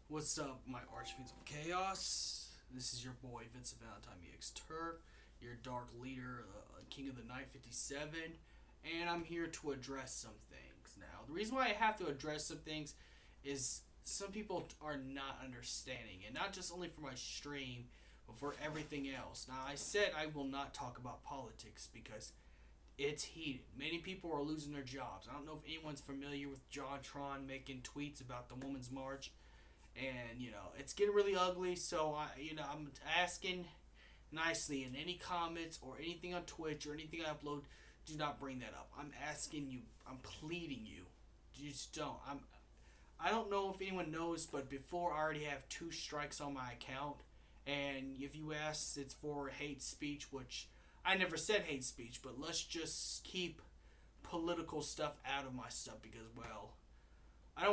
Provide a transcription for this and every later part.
What's up, my archfiends of chaos? This is your boy Vincent Valentine EX Turk, your dark leader, King of the Night 57, and I'm here to address some things. Now, the reason why I have to address some things is some people are not understanding, and not just only for my stream, but for everything else. Now, I said I will not talk about politics because it's heated. Many people are losing their jobs. I don't know if anyone's familiar with JonTron making tweets about the Women's March. And, it's getting really ugly, so, I'm asking nicely in any comments or anything on Twitch or anything I upload, do not bring that up. I'm asking you, I'm pleading you. Just don't. I don't know if anyone knows, but before I already have 2 strikes on my account, and if you ask, it's for hate speech, which I never said hate speech, but let's just keep political stuff out of my stuff because, well, I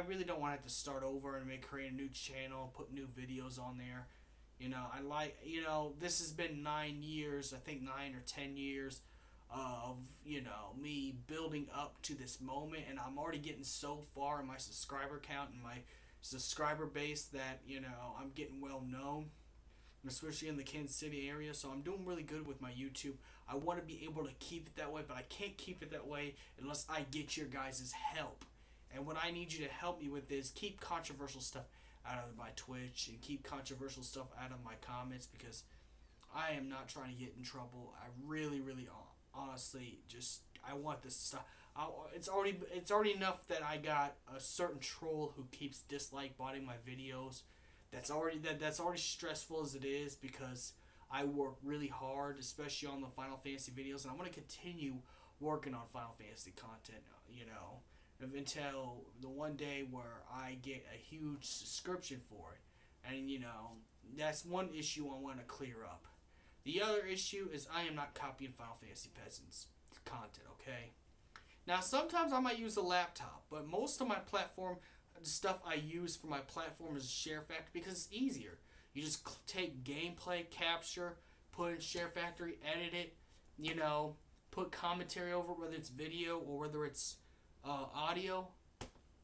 really don't want to have to start over and create a new channel, put new videos on there. This has been 9 years, I think 9 or 10 years of, me building up to this moment, and I'm already getting so far in my subscriber count and my subscriber base that, I'm getting well known, especially in the Kansas City area, so I'm doing really good with my YouTube. I want to be able to keep it that way, but I can't keep it that way unless I get your guys' help. And what I need you to help me with is keep controversial stuff out of my Twitch and keep controversial stuff out of my comments because I am not trying to get in trouble. I really, really, honestly, I want this to stop. It's already enough that I got a certain troll who keeps dislike botting my videos. That's already stressful as it is because I work really hard, especially on the Final Fantasy videos, and I'm going to continue working on Final Fantasy content, until the one day where I get a huge subscription for it. And, that's one issue I want to clear up. The other issue is I am not copying Final Fantasy Peasants content, okay? Now, sometimes I might use a laptop, but most of my platform, the stuff I use for my platform is SHAREfactory because it's easier. You just take gameplay capture, put in SHAREfactory, edit it, put commentary over it, whether it's video or whether it's audio.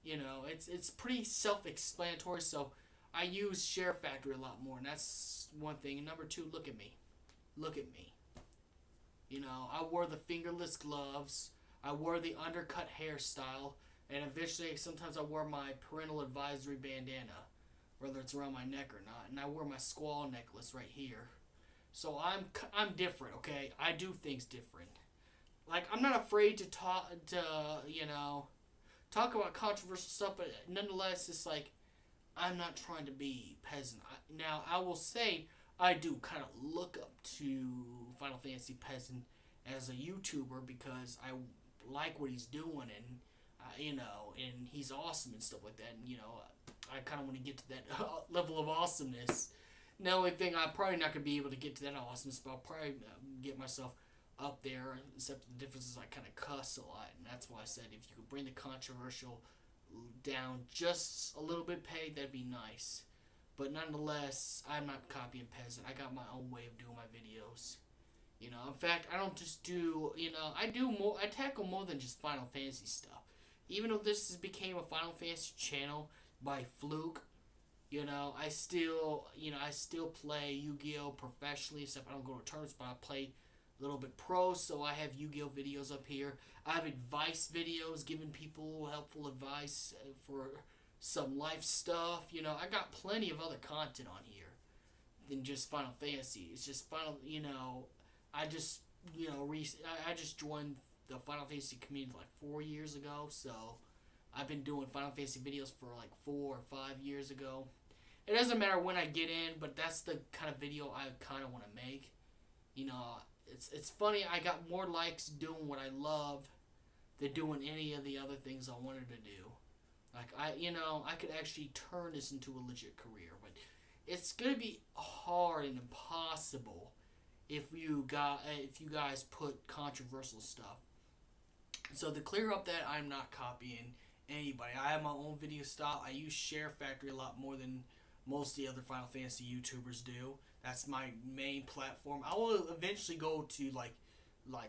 It's pretty self-explanatory, so I use SHAREfactory a lot more, and that's one thing. And number 2, look at me. Look at me. I wore the fingerless gloves. I wore the undercut hairstyle. And eventually, sometimes I wear my parental advisory bandana, whether it's around my neck or not. And I wear my squall necklace right here. So I'm different, okay? I do things different. Like, I'm not afraid to talk about controversial stuff, but nonetheless, it's like, I'm not trying to be peasant. Now, I will say, I do kind of look up to Final Fantasy Peasant as a YouTuber because I like what he's doing and and he's awesome and stuff like that. And, I kind of want to get to that level of awesomeness. The only thing, I'm probably not going to be able to get to that awesomeness, but I'll probably get myself up there, except the difference is I kind of cuss a lot. And that's why I said if you could bring the controversial down just a little bit paid, that'd be nice. But nonetheless, I'm not copying Peasant. I got my own way of doing my videos. In fact, I don't just do, I tackle more than just Final Fantasy stuff. Even though this became a Final Fantasy channel by fluke, I still play Yu-Gi-Oh! Professionally, except I don't go to tournaments, but I play a little bit pro, so I have Yu-Gi-Oh! Videos up here. I have advice videos, giving people helpful advice for some life stuff. I got plenty of other content on here than just Final Fantasy. It's just I just joined the Final Fantasy community like 4 years ago, so I've been doing Final Fantasy videos for like 4 or 5 years ago. It doesn't matter when I get in, but that's the kind of video I kind of want to make. It's funny, I got more likes doing what I love than doing any of the other things I wanted to do. Like, I could actually turn this into a legit career, but it's going to be hard and impossible if you guys put controversial stuff. So to clear up that, I'm not copying anybody. I have my own video style. I use SHAREfactory a lot more than most of the other Final Fantasy YouTubers do. That's my main platform. I will eventually go to like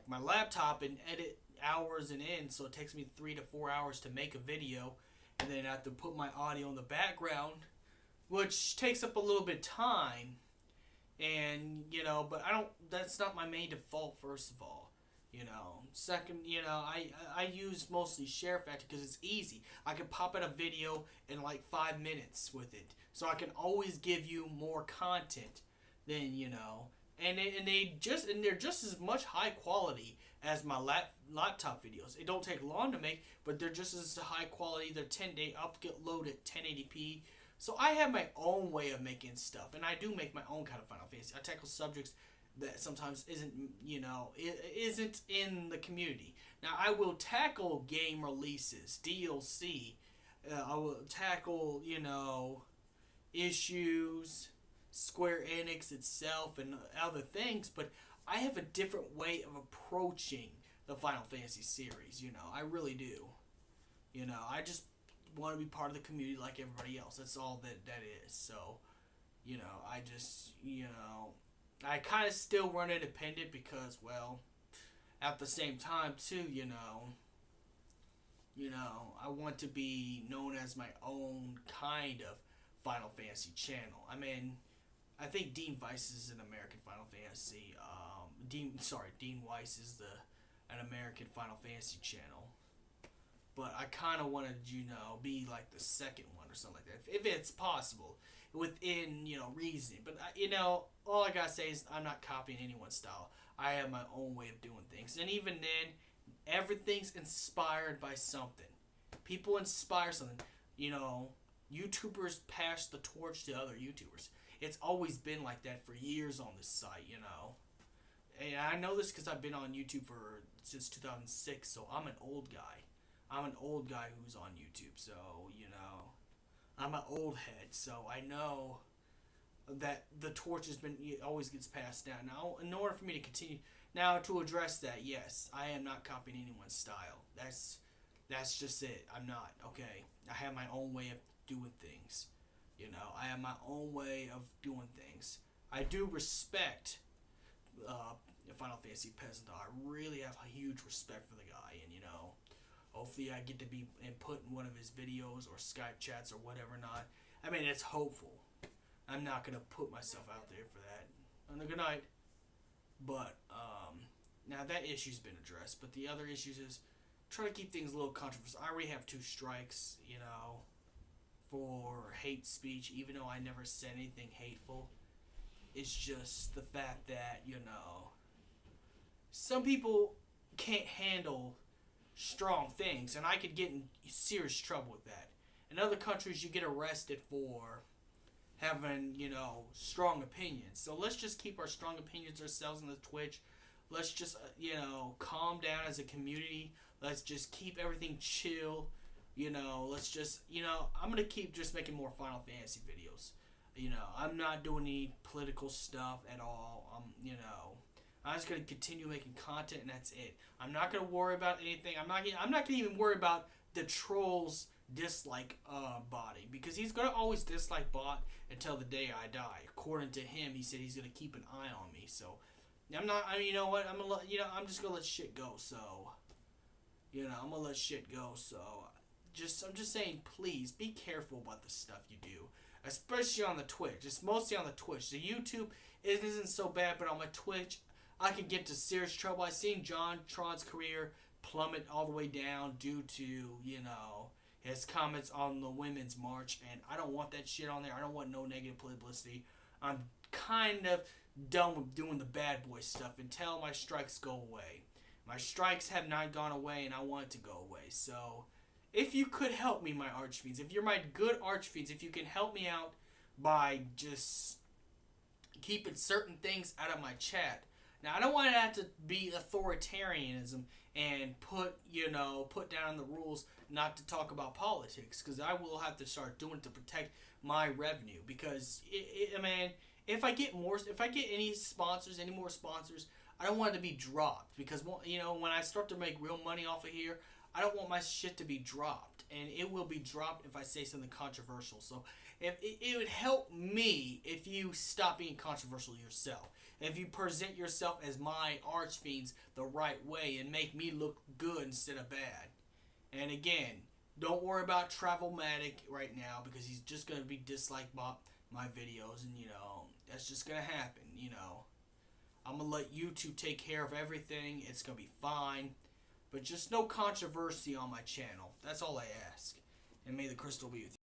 my laptop and edit hours and in, so it takes me 3 to 4 hours to make a video, and then I have to put my audio in the background, which takes up a little bit of time. And but I don't. That's not my main default. First of all, Second, I use mostly SHAREfactory because it's easy. I can pop out a video in like 5 minutes with it, so I can always give you more content than And they're just as much high quality as my laptop videos. It don't take long to make, but they're just as high quality. They're 10-day upload at 1080p. So I have my own way of making stuff, and I do make my own kind of Final Fantasy. I tackle subjects that sometimes isn't in the community. Now I will tackle game releases, DLC. I will tackle issues, Square Enix itself, and other things. But I have a different way of approaching the Final Fantasy series. I really do. I just want to be part of the community like everybody else. That's all that is. So, I just, I kind of still run independent because, well, at the same time too, I want to be known as my own kind of Final Fantasy channel. I mean, I think Dean Weiss is an American Final Fantasy. Dean Weiss is an American Final Fantasy channel. But I kind of want to, be like the second one or something like that, if it's possible, within, reason. But, all I gotta say is I'm not copying anyone's style. I have my own way of doing things. And even then, everything's inspired by something. People inspire something. YouTubers pass the torch to other YouTubers. It's always been like that for years on this site, And I know this because I've been on YouTube since 2006, so I'm an old guy. I'm an old guy who's on YouTube, so, I'm an old head, so I know that the torch always gets passed down. Now, in order for me to continue, now to address that, yes, I am not copying anyone's style. That's just it. I'm not, okay? I have my own way of doing things. I have my own way of doing things. I do respect Final Fantasy Peasant. I really have a huge respect for the guy, and, hopefully I get to be input in one of his videos or Skype chats or whatever not. I mean, it's hopeful. I'm not going to put myself out there for that. And a good night. But, now that issue's been addressed. But the other issues is try to keep things a little controversial. I already have 2 strikes, for hate speech, even though I never said anything hateful. It's just the fact that, some people can't handle strong things, and I could get in serious trouble with that. In other countries, you get arrested for having, strong opinions. So let's just keep our strong opinions ourselves on the Twitch. Let's just, calm down as a community. Let's just keep everything chill. Let's just, I'm going to keep just making more Final Fantasy videos. I'm not doing any political stuff at all. I'm just going to continue making content, and that's it. I'm not going to worry about anything. I'm not going to even worry about the trolls dislike botting, because he's going to always dislike bot until the day I die. According to him, he said he's going to keep an eye on me. So I'm not. I mean, you know what? I'm just going to let shit go. So I'm going to let shit go. So I'm just saying, please be careful about the stuff you do, especially on the Twitch. It's mostly on the Twitch. The YouTube isn't so bad, but on my Twitch, I can get into serious trouble. I've seen John Tron's career plummet all the way down due to, his comments on the Women's March, and I don't want that shit on there. I don't want no negative publicity. I'm kind of done with doing the bad boy stuff until my strikes go away. My strikes have not gone away, and I want it to go away. So, if you could help me, my Archfiends, if you're my good Archfiends, if you can help me out by just keeping certain things out of my chat. Now, I don't want to have to be authoritarianism and put down the rules not to talk about politics, because I will have to start doing it to protect my revenue. Because, if I get any more sponsors, I don't want it to be dropped. Because, when I start to make real money off of here, I don't want my shit to be dropped. and it will be dropped if I say something controversial. So if it would help me if you stop being controversial yourself. If you present yourself as my archfiends the right way and make me look good instead of bad. And again, don't worry about Travelmatic right now because he's just going to be disliked by my videos, and that's just going to happen, I'm going to let YouTube take care of everything. It's going to be fine. But just no controversy on my channel. That's all I ask. And may the crystal be with you.